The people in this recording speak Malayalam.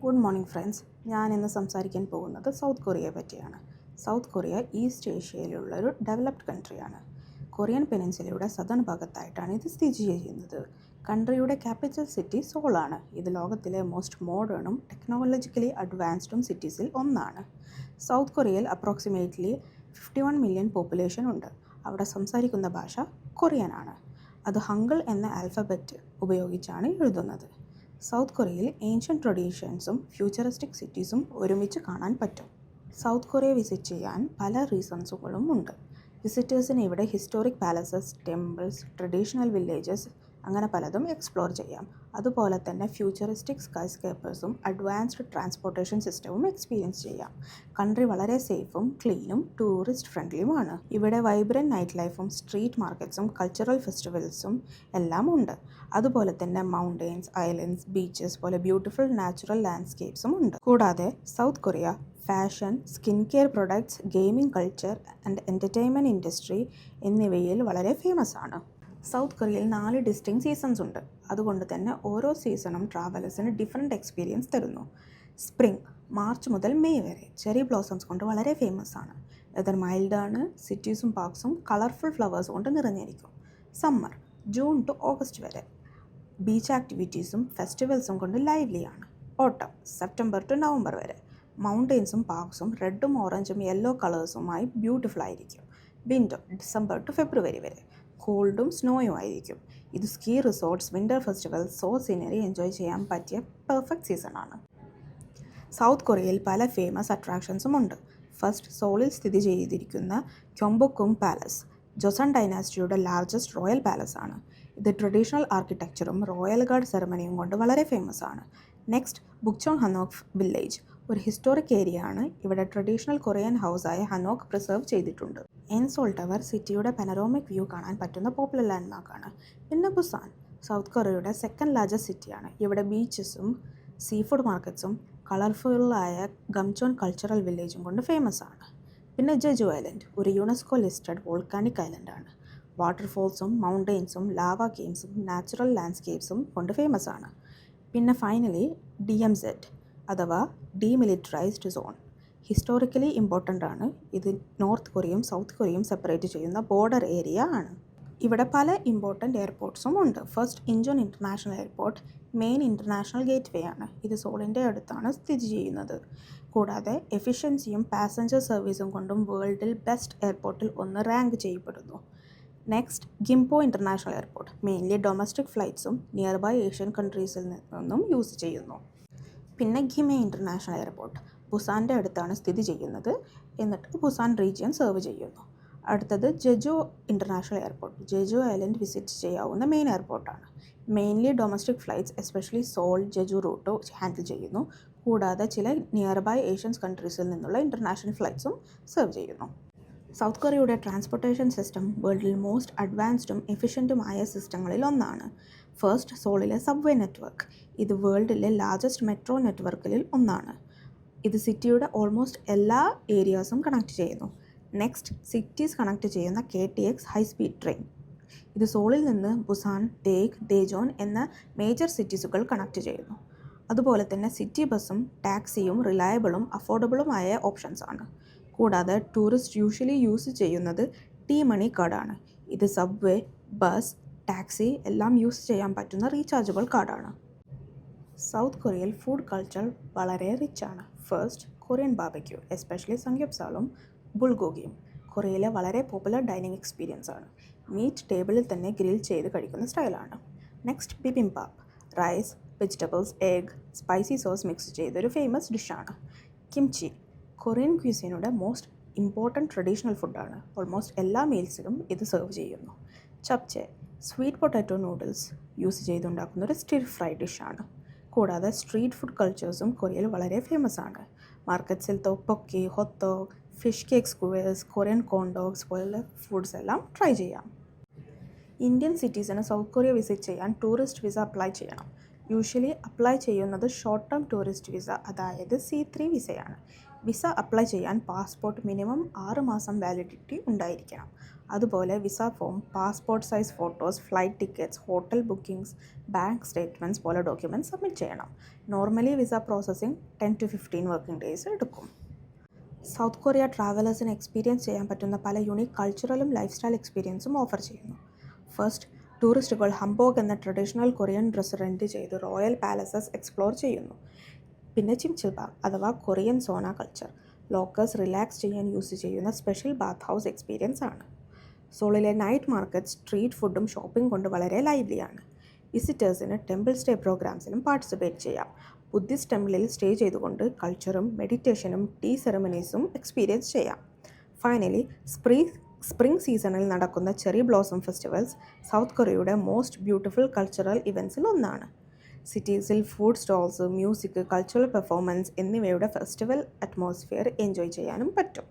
Good morning friends. ഞാൻ ഇന്ന് സംസാരിക്കാൻ പോകുന്നത് സൗത്ത് കൊറിയയെ പറ്റിയാണ്. സൗത്ത് കൊറിയ ഈസ്റ്റ് ഏഷ്യയിലുള്ളൊരു ഡെവലപ്ഡ് കൺട്രിയാണ്. കൊറിയൻ പെനിൻസുലയുടെ സദേൺ ഭാഗത്തായിട്ടാണ് ഇത് സ്ഥിതി ചെയ്യുന്നത്. കൺട്രിയുടെ ക്യാപിറ്റൽ സിറ്റി സോളാണ്. ഇത് ലോകത്തിലെ മോസ്റ്റ് മോഡേണും ടെക്നോളജിക്കലി അഡ്വാൻസ്ഡും സിറ്റീസിൽ ഒന്നാണ്. സൗത്ത് കൊറിയയിൽ അപ്രോക്സിമേറ്റ്ലി 51 മില്യൺ പോപ്പുലേഷൻ ഉണ്ട്. അവിടെ സംസാരിക്കുന്ന ഭാഷ കൊറിയനാണ്. അത് ഹംഗിൾ എന്ന ആൽഫബറ്റ് ഉപയോഗിച്ചാണ് എഴുതുന്നത്. സൗത്ത് കൊറിയയിൽ ഏൻഷ്യൻ ട്രഡീഷൻസും ഫ്യൂച്ചറിസ്റ്റിക് സിറ്റീസും ഒരുമിച്ച് കാണാൻ പറ്റും. സൗത്ത് കൊറിയ വിസിറ്റ് ചെയ്യാൻ പല റീസൺസുകളും ഉണ്ട്. വിസിറ്റേഴ്സിന് ഇവിടെ historic palaces, temples, traditional villages അങ്ങനെ പലതും എക്സ്പ്ലോർ ചെയ്യാം. അതുപോലെ തന്നെ ഫ്യൂച്ചറിസ്റ്റിക് സ്കൈസ്കേപ്പേഴ്സും അഡ്വാൻസ്ഡ് ട്രാൻസ്പോർട്ടേഷൻ സിസ്റ്റവും എക്സ്പീരിയൻസ് ചെയ്യാം. കൺട്രി വളരെ സേഫും ക്ലീനും ടൂറിസ്റ്റ് ഫ്രണ്ട്ലിയുമാണ്. ഇവിടെ വൈബ്രൻറ്റ് നൈറ്റ് ലൈഫും സ്ട്രീറ്റ് മാർക്കറ്റ്സും കൾച്ചറൽ ഫെസ്റ്റിവൽസും എല്ലാം ഉണ്ട്. അതുപോലെ തന്നെ മൗണ്ടെയ്ൻസ്, ഐലൻഡ്സ്, ബീച്ചസ് പോലെ ബ്യൂട്ടിഫുൾ നാച്ചുറൽ ലാൻഡ്സ്കേപ്സും ഉണ്ട്. കൂടാതെ south Korea fashion, skin care products, gaming culture and entertainment industry എന്നിവയിൽ വളരെ ഫേമസ് ആണ്. സൗത്ത് കൊറിയയിൽ 4 ഡിസ്റ്റിങ്ക്റ്റ് സീസൺസ് ഉണ്ട്. അതുകൊണ്ട് തന്നെ ഓരോ സീസണും ട്രാവലേഴ്സിന് ഡിഫറെൻറ്റ് എക്സ്പീരിയൻസ് തരുന്നു. സ്പ്രിംഗ് മാർച്ച് മുതൽ മെയ് വരെ ചെറി ബ്ലോസംസ് കൊണ്ട് വളരെ ഫേമസ് ആണ്. വെതർ മൈൽഡാണ്. സിറ്റീസും പാർക്സും കളർഫുൾ ഫ്ലവേഴ്സ് കൊണ്ട് നിറഞ്ഞിരിക്കും. സമ്മർ ജൂൺ ടു ഓഗസ്റ്റ് വരെ ബീച്ച് ആക്ടിവിറ്റീസും ഫെസ്റ്റിവൽസും കൊണ്ട് ലൈവ്ലിയാണ്. ഓട്ടം സെപ്റ്റംബർ ടു നവംബർ വരെ മൗണ്ടെയ്ൻസും പാർക്സും റെഡും ഓറഞ്ചും യെല്ലോ കളേഴ്സുമായി ബ്യൂട്ടിഫുൾ ആയിരിക്കും. വിൻ്റർ ഡിസംബർ ടു ഫെബ്രുവരി വരെ കോൾഡും സ്നോയും ആയിരിക്കും. ഇത് ski resorts, winter festival, so scenery enjoy ചെയ്യാൻ പറ്റിയ പെർഫെക്റ്റ് സീസണാണ്. സൗത്ത് കൊറിയയിൽ പല ഫേമസ് അട്രാക്ഷൻസും ഉണ്ട്. ഫസ്റ്റ്, സോളിൽ സ്ഥിതി ചെയ്തിരിക്കുന്ന ക്യോംബോക്കുങ് പാലസ് ജോസൺ ഡൈനാസ്റ്റിയുടെ ലാർജസ്റ്റ് റോയൽ പാലസ് ആണ്. ഇത് ട്രഡീഷണൽ ആർക്കിടെക്ചറും റോയൽ ഗാർഡ് സെറമണിയും കൊണ്ട് വളരെ ഫേമസ് ആണ്. നെക്സ്റ്റ്, ബുക്ചോങ് ഹനോക്ക് വില്ലേജ് ഒരു ഹിസ്റ്റോറിക് ഏരിയ ആണ്. ഇവിടെ ട്രഡീഷണൽ കൊറിയൻ ഹൗസായ ഹനോക്ക് പ്രിസർവ് ചെയ്തിട്ടുണ്ട്. എൻസോൾ ടവർ സിറ്റിയുടെ പനറോമിക് വ്യൂ കാണാൻ പറ്റുന്ന പോപ്പുലർ ലാൻഡ്മാർക്കാണ്. പിന്നെ ബുസാൻ സൗത്ത് കൊറിയയുടെ സെക്കൻഡ് ലാർജസ്റ്റ് സിറ്റിയാണ്. ഇവിടെ ബീച്ചസും സീ ഫുഡ് മാർക്കറ്റ്സും കളർഫുള്ളായ ഗംചോൺ കൾച്ചറൽ വില്ലേജും കൊണ്ട് ഫേമസ് ആണ്. പിന്നെ ജെജു ഐലൻഡ് ഒരു യുനെസ്കോ ലിസ്റ്റഡ് വോൾക്കാനിക് ഐലൻഡാണ്. വാട്ടർഫോൾസും മൗണ്ടെയ്ൻസും ലാവ കേവ്സും നാച്ചുറൽ ലാൻഡ്സ്കേപ്സും കൊണ്ട് ഫേമസ് ആണ്. പിന്നെ ഫൈനലി DMZ അഥവാ ഡീമിലിറ്ററൈസ്ഡ് സോൺ ഹിസ്റ്റോറിക്കലി ഇമ്പോർട്ടൻ്റ് ആണ്. ഇത് നോർത്ത് കൊറിയയും സൗത്ത് കൊറിയയും സെപ്പറേറ്റ് ചെയ്യുന്ന ബോർഡർ ഏരിയ ആണ്. ഇവിടെ പല ഇമ്പോർട്ടൻ്റ് എയർപോർട്ട്സും ഉണ്ട്. First, Incheon international airport main international gate വേ ആണ്. ഇത് സോളിൻ്റെ അടുത്താണ് സ്ഥിതി ചെയ്യുന്നത്. കൂടാതെ എഫിഷ്യൻസിയും പാസഞ്ചർ സർവീസും കൊണ്ടും വേൾഡിൽ ബെസ്റ്റ് എയർപോർട്ടിൽ ഒന്ന് റാങ്ക് ചെയ്യപ്പെടുന്നു. Next, Gimpo international airport mainly domestic ഫ്ലൈറ്റ്സും നിയർ ബൈ ഏഷ്യൻ കൺട്രീസിൽ നിന്നും യൂസ് ചെയ്യുന്നു. പിന്നെ ഗിമെ ഇൻ്റർനാഷണൽ എയർപോർട്ട് ബുസാൻ്റെ അടുത്താണ് സ്ഥിതി ചെയ്യുന്നത്. എന്നിട്ട് ബുസാൻ റീജിയൻ സെർവ് ചെയ്യുന്നു. അടുത്തത് Jeju international airport Jeju island visit ചെയ്യാവുന്ന മെയിൻ എയർപോർട്ടാണ്. Mainly domestic flights especially Seoul Jeju route handle ചെയ്യുന്നു. കൂടാതെ ചില നിയർ ബൈ ഏഷ്യൻ കൺട്രീസിൽ നിന്നുള്ള ഇൻ്റർനാഷണൽ ഫ്ലൈറ്റ്സും സെർവ് ചെയ്യുന്നു. സൗത്ത് കൊറിയയുടെ ട്രാൻസ്പോർട്ടേഷൻ സിസ്റ്റം വേൾഡിൽ മോസ്റ്റ് അഡ്വാൻസ്ഡും എഫിഷ്യൻറ്റുമായ സിസ്റ്റങ്ങളിൽ ഒന്നാണ്. ഫസ്റ്റ്, സോളിലെ സബ്വേ നെറ്റ്വർക്ക് ഇത് വേൾഡിലെ ലാർജസ്റ്റ് മെട്രോ നെറ്റ്വർക്കിൽ ഒന്നാണ്. ഇത് സിറ്റിയുടെ ഓൾമോസ്റ്റ് എല്ലാ ഏരിയാസും കണക്ട് ചെയ്യുന്നു. നെക്സ്റ്റ്, സിറ്റീസ് കണക്ട് ചെയ്യുന്ന KTX ഹൈസ്പീഡ് ട്രെയിൻ ഇത് സോളിൽ നിന്ന് ബുസാൻ, ടേക്ക്, ഡേജോൺ എന്ന മേജർ സിറ്റീസുകൾ കണക്ട് ചെയ്യുന്നു. അതുപോലെ തന്നെ സിറ്റി ബസ്സും ടാക്സിയും റിലയബിളും അഫോർഡബിളുമായ ഓപ്ഷൻസ് ആണ്. കൂടാതെ ടൂറിസ്റ്റ് യൂഷ്വലി യൂസ് ചെയ്യുന്നത് T-മണി കാർഡാണ്. ഇത് സബ്വേ, ബസ്, ടാക്സി എല്ലാം യൂസ് ചെയ്യാൻ പറ്റുന്ന റീചാർജബിൾ കാർഡാണ്. സൗത്ത് കൊറിയയിൽ ഫുഡ് കൾച്ചർ വളരെ റിച്ച് ആണ്. ഫസ്റ്റ്, കൊറിയൻ ബാർബക്യൂ എസ്പെഷ്യലി സംഗ്യപ്സാളും ബുൾഗോഗിയും കൊറിയയിലെ വളരെ പോപ്പുലർ ഡൈനിങ് എക്സ്പീരിയൻസ് ആണ്. മീറ്റ് ടേബിളിൽ തന്നെ ഗ്രിൽ ചെയ്ത് കഴിക്കുന്ന സ്റ്റൈലാണ്. Next, bibimbap rice, vegetables, egg, spicy sauce mix ചെയ്തൊരു ഫേമസ് ഡിഷാണ്. കിംചി കൊറിയൻ ക്യൂസിനുടെ മോസ്റ്റ് ഇമ്പോർട്ടൻറ്റ് ട്രഡീഷണൽ ഫുഡാണ്. ഓൾമോസ്റ്റ് എല്ലാ മീൽസിലും ഇത് സെർവ് ചെയ്യുന്നു. Japchae sweet potato noodles use ചെയ്തുണ്ടാക്കുന്ന ഒരു സ്റ്റിർ ഫ്രൈ ഡിഷാണ്. കൂടാതെ സ്ട്രീറ്റ് ഫുഡ് കൾച്ചേഴ്സും കൊറിയയിൽ വളരെ ഫേമസ് ആണ്. മാർക്കറ്റ്സിൽ തോപ്പൊക്കി, ഹൊത്തോഗ്, ഫിഷ് കേക്ക് സ്ക്വേഴ്സ്, കൊറിയൻ കോൺഡോഗ്സ് പോലുള്ള ഫുഡ്സ് എല്ലാം ട്രൈ ചെയ്യാം. ഇന്ത്യൻ സിറ്റീസിന് സൗത്ത് കൊറിയ വിസിറ്റ് ചെയ്യാൻ ടൂറിസ്റ്റ് വിസ അപ്ലൈ ചെയ്യണം. യൂഷ്വലി അപ്ലൈ ചെയ്യുന്നത് ഷോർട്ട് ടേം ടൂറിസ്റ്റ് വിസ, അതായത് C3 വിസയാണ്. വിസ അപ്ലൈ ചെയ്യാൻ പാസ്പോർട്ട് മിനിമം 6 മാസം വാലിഡിറ്റി ഉണ്ടായിരിക്കണം. അതുപോലെ visa form, passport size photos, flight tickets, hotel bookings, bank statements പോലെ ഡോക്യുമെൻറ്റ്സ് സബ്മിറ്റ് ചെയ്യണം. Normally visa processing 10 to 15 working days എടുക്കും. സൗത്ത് കൊറിയ ട്രാവലേഴ്സിന് എക്സ്പീരിയൻസ് ചെയ്യാൻ പറ്റുന്ന പല യുണീക്ക് കൾച്ചറലും ലൈഫ് സ്റ്റൈൽ എക്സ്പീരിയൻസും ഓഫർ ചെയ്യുന്നു. ഫസ്റ്റ്, ടൂറിസ്റ്റുകൾ ഹംബോഗ് എന്ന ട്രഡീഷണൽ കൊറിയൻ ഡ്രസ്സ് റെൻറ്റ് ചെയ്ത് റോയൽ പാലസസ് എക്സ്പ്ലോർ ചെയ്യുന്നു. പിന്നെ ചിംചിൽബാം അഥവാ Korean Sona culture, locals relax ചെയ്യാൻ യൂസ് ചെയ്യുന്ന സ്പെഷ്യൽ ബാത്ത് ഹൗസ് എക്സ്പീരിയൻസ് ആണ്. സോളിലെ നൈറ്റ് മാർക്കറ്റ് സ്ട്രീറ്റ് ഫുഡും ഷോപ്പിംഗ് കൊണ്ട് വളരെ ലൈവ്ലിയാണ്. വിസിറ്റേഴ്സിന് ടെമ്പിൾ സ്റ്റേ പ്രോഗ്രാംസിലും പാർട്ടിസിപ്പേറ്റ് ചെയ്യാം. ബുദ്ധിസ്റ്റ് ടെമ്പിളിൽ സ്റ്റേ ചെയ്തുകൊണ്ട് കൾച്ചറും മെഡിറ്റേഷനും ടീ സെറമണീസും എക്സ്പീരിയൻസ് ചെയ്യാം. ഫൈനലി, സ്പ്രിംഗ് സീസണിൽ നടക്കുന്ന ചെറി ബ്ലോസം ഫെസ്റ്റിവൽസ് സൗത്ത് കൊറിയയുടെ മോസ്റ്റ് ബ്യൂട്ടിഫുൾ കൾച്ചറൽ ഇവൻറ്റ്സിൽ ഒന്നാണ്. സിറ്റീസിൽ food stalls, music, cultural performance എന്നിവയുടെ ഫെസ്റ്റിവൽ അറ്റ്മോസ്ഫിയർ എൻജോയ് ചെയ്യാനും പറ്റും.